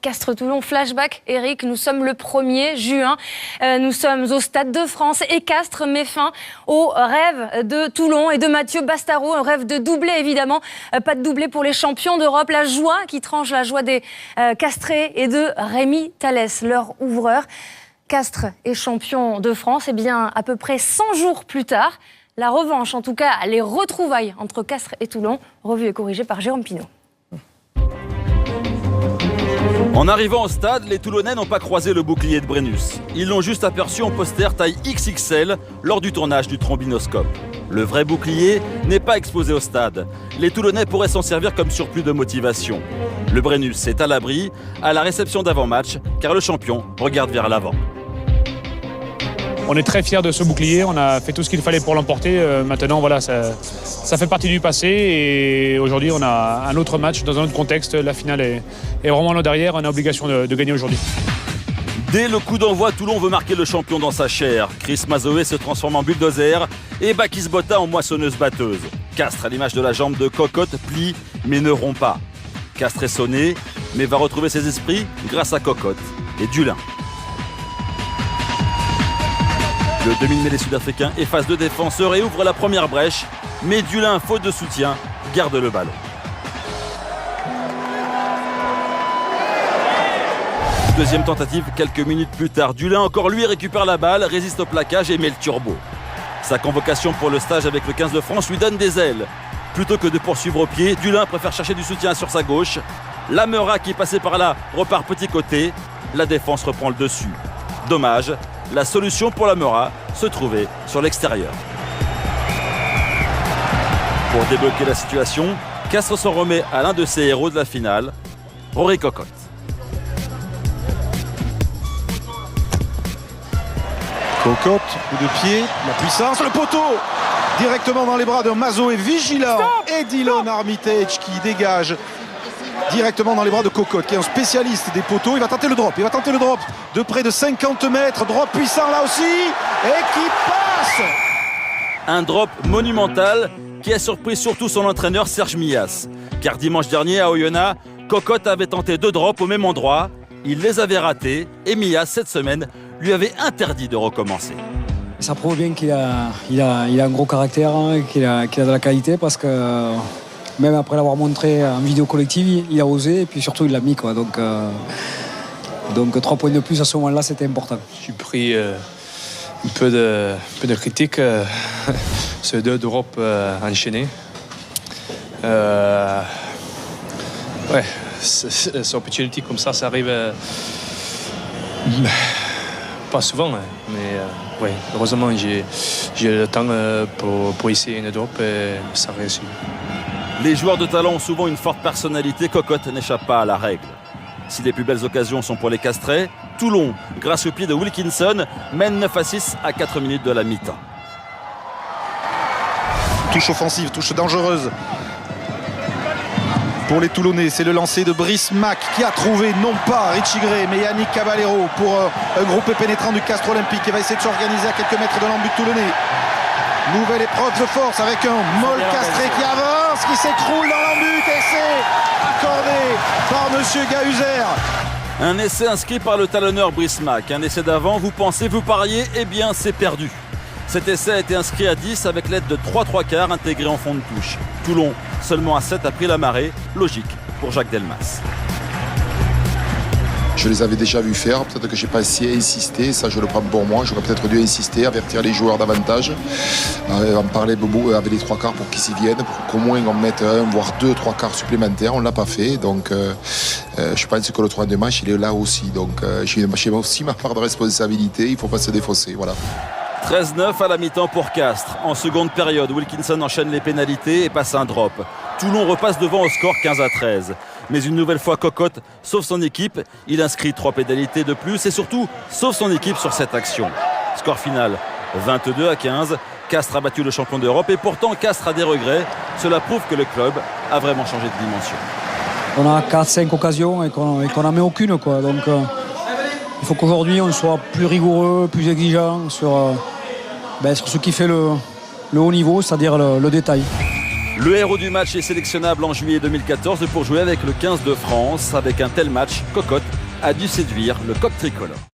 Castres-Toulon. Flashback, Eric, nous sommes le 1er juin. Nous sommes au Stade de France et Castres met fin au rêve de Toulon et de Mathieu Bastareaud. Un rêve de doublé, évidemment. Pas de doublé pour les champions d'Europe. La joie qui tranche, la joie des Castrés et de Rémi Thalès, leur ouvreur. Castres est champion de France. Eh bien, à peu près 100 jours plus tard, la revanche, en tout cas, les retrouvailles entre Castres et Toulon, revue et corrigée par Jérôme Pinault. En arrivant au stade, les Toulonnais n'ont pas croisé le bouclier de Brennus. Ils l'ont juste aperçu en poster taille XXL lors du tournage du trombinoscope. Le vrai bouclier n'est pas exposé au stade. Les Toulonnais pourraient s'en servir comme surplus de motivation. Le Brennus est à l'abri à la réception d'avant-match, car le champion regarde vers l'avant. On est très fiers de ce bouclier, on a fait tout ce qu'il fallait pour l'emporter. Maintenant, voilà, ça fait partie du passé et aujourd'hui, on a un autre match dans un autre contexte. La finale est vraiment là derrière, on a obligation de gagner aujourd'hui. Dès le coup d'envoi, Toulon veut marquer le champion dans sa chair. Chris Mazoé se transforme en bulldozer et Bakis Bota en moissonneuse-batteuse. Castres, à l'image de la jambe de Cocotte, plie mais ne rompt pas. Castres est sonné, mais va retrouver ses esprits grâce à Cocotte et Dulin. Le demi-mêlée sud-africain efface 2 défenseurs et ouvre la première brèche. Mais Dulin, faute de soutien, garde le ballon. Deuxième tentative, quelques minutes plus tard. Dulin, encore lui, récupère la balle, résiste au plaquage et met le turbo. Sa convocation pour le stage avec le 15 de France lui donne des ailes. Plutôt que de poursuivre au pied, Dulin préfère chercher du soutien sur sa gauche. Lamera, qui est passé par là, repart petit côté. La défense reprend le dessus. Dommage. La solution pour Lamera se trouvait sur l'extérieur. Pour débloquer la situation, Castres s'en remet à l'un de ses héros de la finale, Rory Cocotte. Cocotte, coup de pied, la puissance, le poteau directement dans les bras de Mazoé vigilant et Dylan Armitage qui dégage directement dans les bras de Cocotte, qui est un spécialiste des poteaux. Il va tenter le drop, de près de 50 mètres, drop puissant là aussi, et qui passe. Un drop monumental qui a surpris surtout son entraîneur Serge Millas. Car dimanche dernier à Oyonnax, Cocotte avait tenté 2 drops au même endroit. Il les avait ratés et Millas, cette semaine, lui avait interdit de recommencer. Ça prouve bien qu'il a un gros caractère, qu'il a de la qualité, parce que même après l'avoir montré en vidéo collective, il a osé et puis surtout il l'a mis, quoi. Donc 3 points de plus à ce moment-là, c'était important. J'ai pris un peu de critique sur 2 drops enchaînés. Ouais, c'est opportunité comme ça arrive pas souvent, mais ouais, heureusement j'ai le temps pour essayer une drop et ça réussit. Les joueurs de talent ont souvent une forte personnalité. Cocotte n'échappe pas à la règle. Si les plus belles occasions sont pour les Castrais, Toulon, grâce au pied de Wilkinson, mène 9-6 à 4 minutes de la mi-temps. Touche offensive, touche dangereuse pour les Toulonnais. C'est le lancer de Brice Mac qui a trouvé non pas Richie Gray mais Yannick Caballero pour un groupe pénétrant du Castres Olympique qui va essayer de s'organiser à quelques mètres de l'embut toulonnais. Nouvelle épreuve de force avec un Moll Castré qui avance, qui s'écroule dans l'embut et c'est accordé par monsieur Gahuzer. Un essai inscrit par le talonneur Brice Mac. Un essai d'avant, vous pensez, vous pariez, eh bien c'est perdu. Cet essai a été inscrit à 10 avec l'aide de 3/3 intégrés en fond de touche. Toulon, seulement à 7, a pris la marée. Logique pour Jacques Delmas. Je les avais déjà vus faire, peut-être que j'ai pas assez insisté, ça je le prends pour moi, j'aurais peut-être dû insister, avertir les joueurs davantage, en parler avec les 3/4 pour qu'ils s'y viennent, pour qu'au moins on mette 1 voire 2 3/4 supplémentaires, on ne l'a pas fait, donc je pense que le troisième match il est là aussi, donc j'ai aussi ma part de responsabilité, il ne faut pas se défausser, voilà. 13-9 à la mi-temps pour Castres. En seconde période, Wilkinson enchaîne les pénalités et passe un drop. Toulon repasse devant au score 15-13. Mais une nouvelle fois, Cocotte sauve son équipe. Il inscrit 3 pénalités de plus et surtout sauve son équipe sur cette action. Score final 22-15. Castres a battu le champion d'Europe et pourtant Castres a des regrets. Cela prouve que le club a vraiment changé de dimension. On a 4-5 occasions et qu'on n'en met aucune, quoi. Donc il faut qu'aujourd'hui on soit plus rigoureux, plus exigeant sur ce qui fait le haut niveau, c'est-à-dire le détail. Le héros du match est sélectionnable en juillet 2014 pour jouer avec le 15 de France. Avec un tel match, Cocotte a dû séduire le coq tricolore.